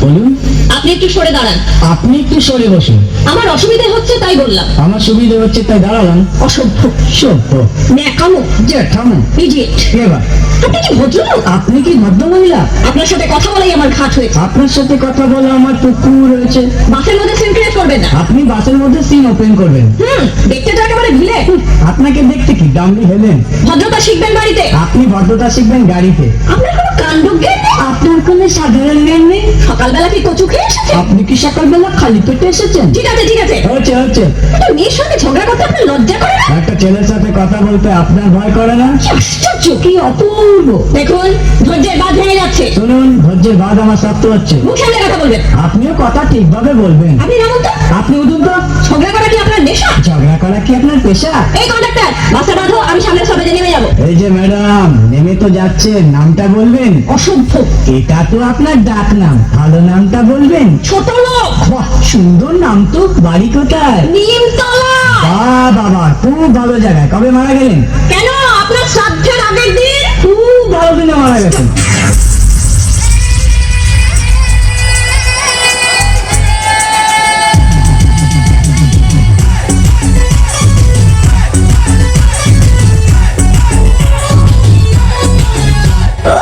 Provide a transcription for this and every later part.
বলুন। আপনি একটু সরে দাঁড়ান। আপনি একটু সরে বসুন। আমার অসুবিধে হচ্ছে তাই বললাম। আমার সুবিধা হচ্ছে তাই দাঁড়ালাম। অসভ্য, সভ্য, ন্যাকামো, জ্যাঠামো, ইডিয়েট। এবার আপনি কি ভদ্রলোক? আপনি কি ভদ্র মহিলা? আপনার সাথে কথা বলাই আমার ঘাট হয়েছে। আপনার সাথে কথা বলে আমার পুকুর হয়েছে। বাসের মধ্যে সিন ক্রিয়েট করবেন না। আপনি বাসের মধ্যে সিন ওপেন করবেন। দেখতে তো একেবারে ভিলে। আপনাকে দেখতে কি ডামলি হেলেন? ভদ্রতা শিখবেন বাড়িতে। আপনি ভদ্রতা শিখবেন গাড়িতে। আপনার কোনো কাণ্ডজ্ঞান নেই। আপনার কোনো সাধারণ জ্ঞান নেই। সকালবেলা কি কচু খেয়ে এসেছেন? আপনি কি সকালবেলা খালি পেটে এসেছেন? ঠিক আছে ঠিক আছে, হচ্ছে হচ্ছে। একটা মেয়ের সঙ্গে ঝগড়া করতে আপনার লজ্জা করে না? একটা ছেলের সাথে কথা বলতে আপনার ভয় করে না? কি আশ্চর্য, কি অপূর্ব। দেখুন, ধৈর্যের বাঁধ ভেঙে যাচ্ছে। শুনুন, ধৈর্যের বাদ আমার শক্ত হচ্ছে। মুখ সামনে কথা বলবেন। আপনিও কথা ঠিকভাবে বলবেন। আপনি নামুন তো। আপনি উঠুন তো। ঝগড়া করা কি আপনার নেশা? ঝগড়া করা কি আপনার পেশা? এই কন্ডাক্টর, বাসে বাঁধো, আমি সামনের সবেজে নেমে যাবো। এই যে ম্যাডাম, নেমে তো যাচ্ছে, নামটা বলবেন। অসভ্য, এটা তো আপনার ডাক নাম, ভালো নামটা বলবেন। ছোট লোক, বাহ, সুন্দর নাম তো। বাড়ি কোথায়? নিমতলা। বাবা, খুব ভালো জায়গায়। কবে মারা গেলেন? কেন, আপনার শ্রাদ্ধের আগের দিন। খুব ভালো দিনে মারা গেছেন।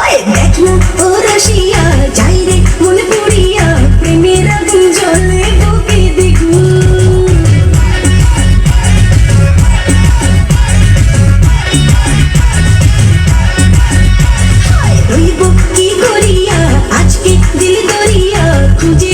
ওই দেখ না ও রসিয়া যাই রে মনে পড়িয়া প্রেমের আগুন জ্বলে বুকে দ্বিগুণ। হায় রইব কি করিয়া আজকে দিল দরিয়া খুঁজে